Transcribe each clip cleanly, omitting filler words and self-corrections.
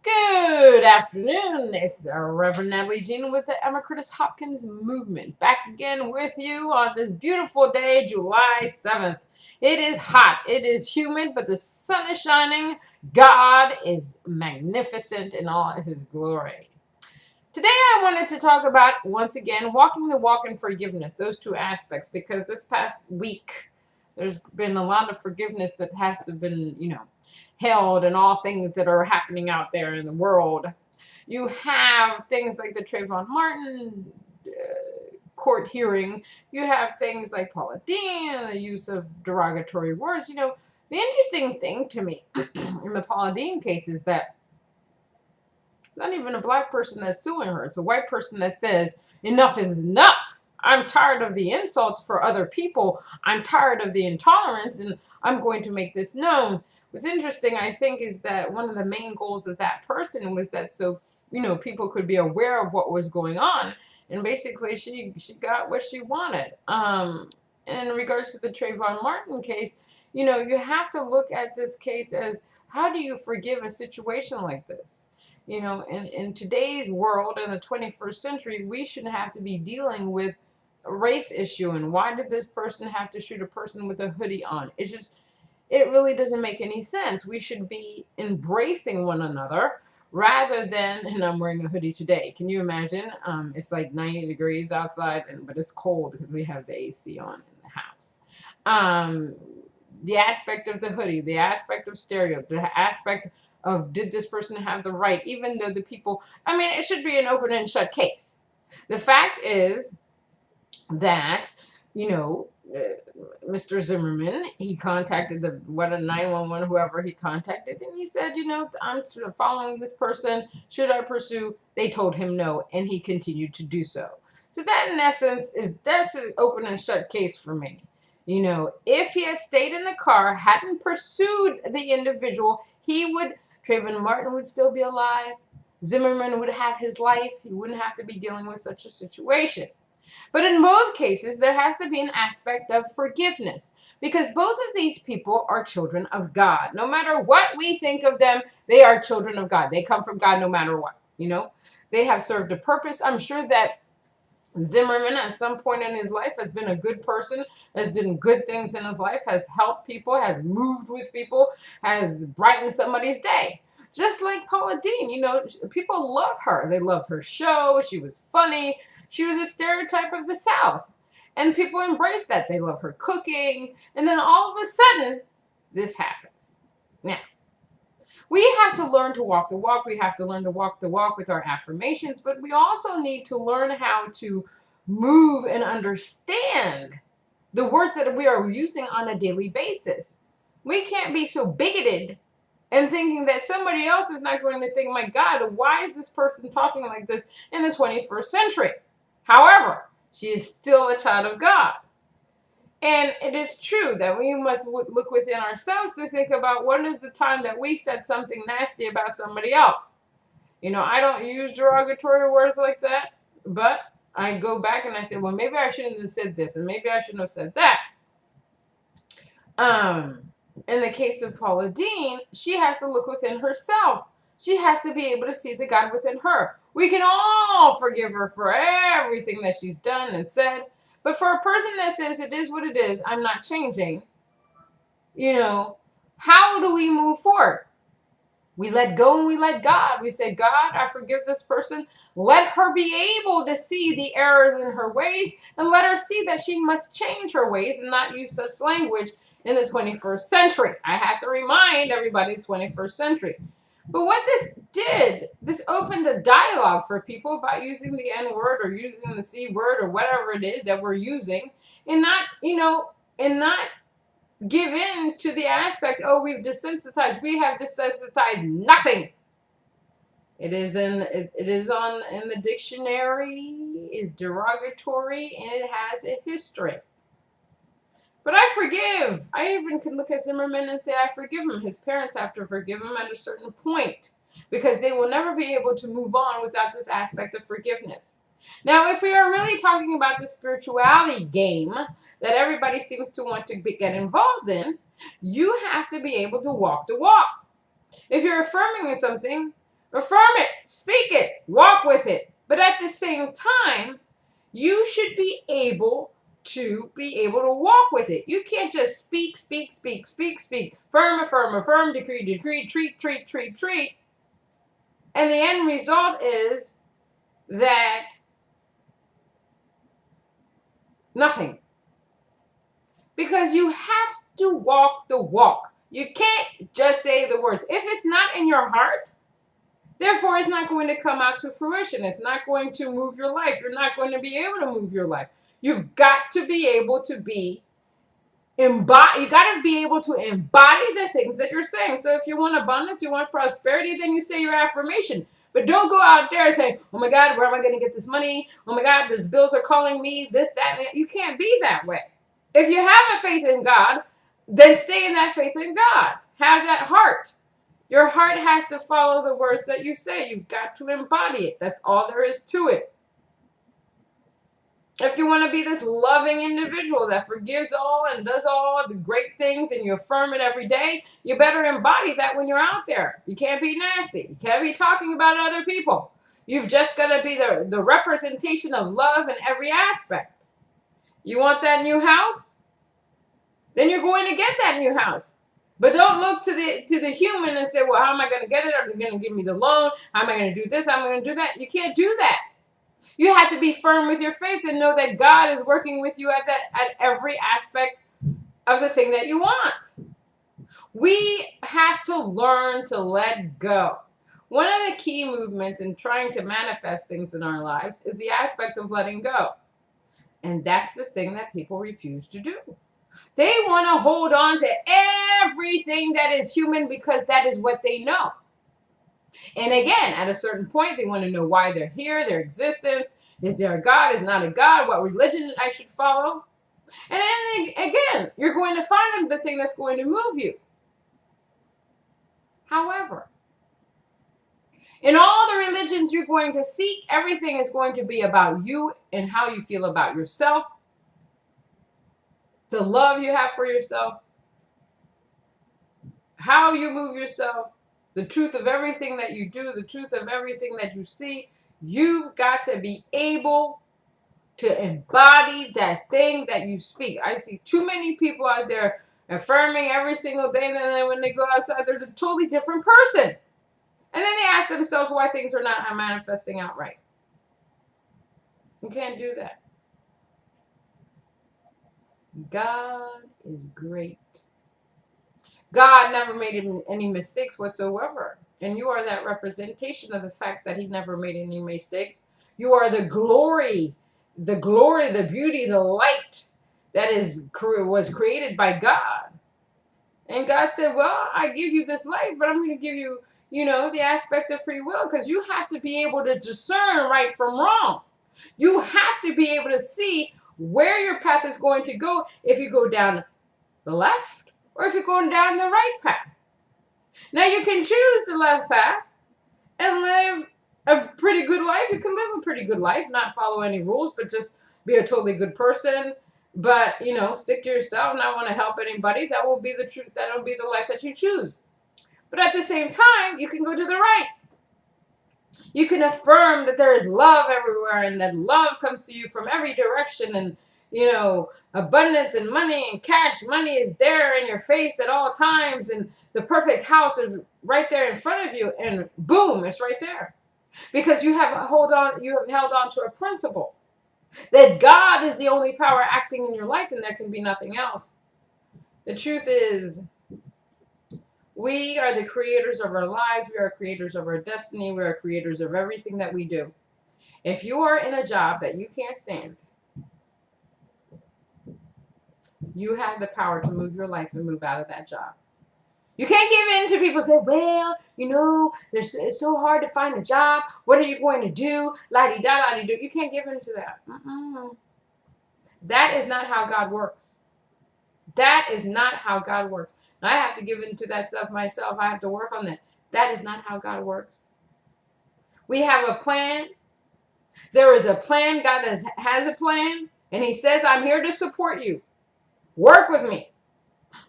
Good afternoon. It's Reverend Natalie Jean with the Emma Curtis Hopkins Movement. Back again with you on this beautiful day, July 7th. It is hot, it is humid, but the sun is shining. God is magnificent in all of his glory. Today I wanted to talk about, once again, walking the walk and forgiveness, those two aspects, because this past week there's been a lot of forgiveness that has to been, held and all things that are happening out there in the world. You have things like the Trayvon Martin court hearing. You have things like Paula Deen and the use of derogatory words. The interesting thing to me in the Paula Deen case is that not even a black person that's suing her. It's a white person that says, enough is enough. I'm tired of the insults for other people. I'm tired of the intolerance, and I'm going to make this known. What's interesting, I think, is that one of the main goals of that person was that people could be aware of what was going on. And basically, she got what she wanted. And in regards to the Trayvon Martin case, you have to look at this case as, how do you forgive a situation like this? In today's world, in the 21st century, we shouldn't have to be dealing with a race issue. And why did this person have to shoot a person with a hoodie on? It really doesn't make any sense. We should be embracing one another rather than, and I'm wearing a hoodie today. Can you imagine? It's like 90 degrees outside, but it's cold because we have the AC on in the house. The aspect of the hoodie, the aspect of stereo, the aspect of, did this person have the right, even though it should be an open and shut case. The fact is that, Mr. Zimmerman, he contacted the 911, whoever he contacted, and he said, I'm following this person. Should I pursue? They told him no, and he continued to do so. So that, in essence, that's an open and shut case for me. If he had stayed in the car, hadn't pursued the individual, Trayvon Martin would still be alive. Zimmerman would have his life. He wouldn't have to be dealing with such a situation. But in both cases, there has to be an aspect of forgiveness, because both of these people are children of God. No matter what we think of them, they are children of God. They come from God no matter what. They have served a purpose. I'm sure that Zimmerman at some point in his life has been a good person, has done good things in his life, has helped people, has moved with people, has brightened somebody's day. Just like Paula Deen, people love her. They loved her show. She was funny. She was a stereotype of the South. And people embraced that. They love her cooking. And then all of a sudden, this happens. Now, we have to learn to walk the walk. We have to learn to walk the walk with our affirmations. But we also need to learn how to move and understand the words that we are using on a daily basis. We can't be so bigoted and thinking that somebody else is not going to think, my God, why is this person talking like this in the 21st century? However, she is still a child of God. And it is true that we must look within ourselves to think about, when is the time that we said something nasty about somebody else. I don't use derogatory words like that, but I go back and I say, well, maybe I shouldn't have said this, and maybe I shouldn't have said that. In the case of Paula Deen, she has to look within herself. She has to be able to see the God within her. We can all forgive her for everything that she's done and said. But for a person that says, it is what it is, I'm not changing, how do we move forward? We let go and we let God. We say, God, I forgive this person. Let her be able to see the errors in her ways, and let her see that she must change her ways and not use such language in the 21st century. I have to remind everybody, 21st century. But what this opened a dialogue for people about using the N word or using the C word or whatever it is that we're using, and not give in to the aspect, we've desensitized. We have desensitized nothing. It is in the dictionary, it's derogatory, and it has a history. But I forgive. I even can look at Zimmerman and say, I forgive him. His parents have to forgive him at a certain point, because they will never be able to move on without this aspect of forgiveness. Now, if we are really talking about the spirituality game that everybody seems to want to get involved in, you have to be able to walk the walk. If you're affirming something, Affirm it, speak it, walk with it. But at the same time, you should be able to walk with it. You can't just speak, affirm, decree, treat. And the end result is that nothing. Because you have to walk the walk. You can't just say the words. If it's not in your heart, therefore it's not going to come out to fruition. It's not going to move your life. You're not going to be able to move your life. You've got to be able to you got to be able to embody the things that you're saying. So if you want abundance, you want prosperity, then you say your affirmation. But don't go out there and say, oh my God, where am I going to get this money? Oh my God, these bills are calling me, this, that, and that. You can't be that way. If you have a faith in God, then stay in that faith in God. Have that heart. Your heart has to follow the words that you say. You've got to embody it. That's all there is to it. If you want to be this loving individual that forgives all and does all the great things and you affirm it every day, you better embody that when you're out there. You can't be nasty. You can't be talking about other people. You've just got to be the representation of love in every aspect. You want that new house? Then you're going to get that new house. But don't look to the human and say, well, how am I going to get it? Are they going to give me the loan? How am I going to do this? How am I going to do that? You can't do that. You have to be firm with your faith and know that God is working with you at every aspect of the thing that you want. We have to learn to let go. One of the key movements in trying to manifest things in our lives is the aspect of letting go. And that's the thing that people refuse to do. They want to hold on to everything that is human because that is what they know. And again, at a certain point, they want to know why they're here, their existence. Is there a God? Is not a God? What religion I should follow? And then again, you're going to find the thing that's going to move you. However, in all the religions you're going to seek, everything is going to be about you and how you feel about yourself, the love you have for yourself, how you move yourself, the truth of everything that you do, the truth of everything that you see. You've got to be able to embody that thing that you speak. I see too many people out there affirming every single day, and then when they go outside, they're a totally different person. And then they ask themselves why things are not manifesting outright. You can't do that. God is great. God never made any mistakes whatsoever. And you are that representation of the fact that he never made any mistakes. You are the glory, the beauty, the light that was created by God. And God said, well, I give you this light, but I'm going to give you, the aspect of free will, because you have to be able to discern right from wrong. You have to be able to see where your path is going to go, if you go down the left or if you're going down the right path. Now you can choose the left path and live a pretty good life. You can live a pretty good life, not follow any rules, but just be a totally good person. But, stick to yourself, not want to help anybody. That will be the truth. That will be the life that you choose. But at the same time, you can go to the right. You can affirm that there is love everywhere and that love comes to you from every direction, and, abundance and money and cash. Money is there in your face at all times, and the perfect house is right there in front of you, and boom, it's right there. Because you have held on to a principle that God is the only power acting in your life, and there can be nothing else. The truth is, we are the creators of our lives. We are creators of our destiny. We are creators of everything that we do. If you are in a job that you can't stand, you have the power to move your life and move out of that job. You can't give in to people who say, well, it's so hard to find a job. What are you going to do? La-di-da, la-di-do. You can't give in to that. That is not how God works. That is not how God works. And I have to give in to that stuff myself. I have to work on that. That is not how God works. We have a plan. There is a plan. God has a plan. And he says, I'm here to support you. Work with me.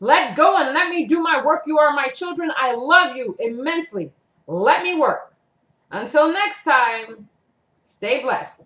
Let go and let me do my work. You are my children. I love you immensely. Let me work. Until next time, stay blessed.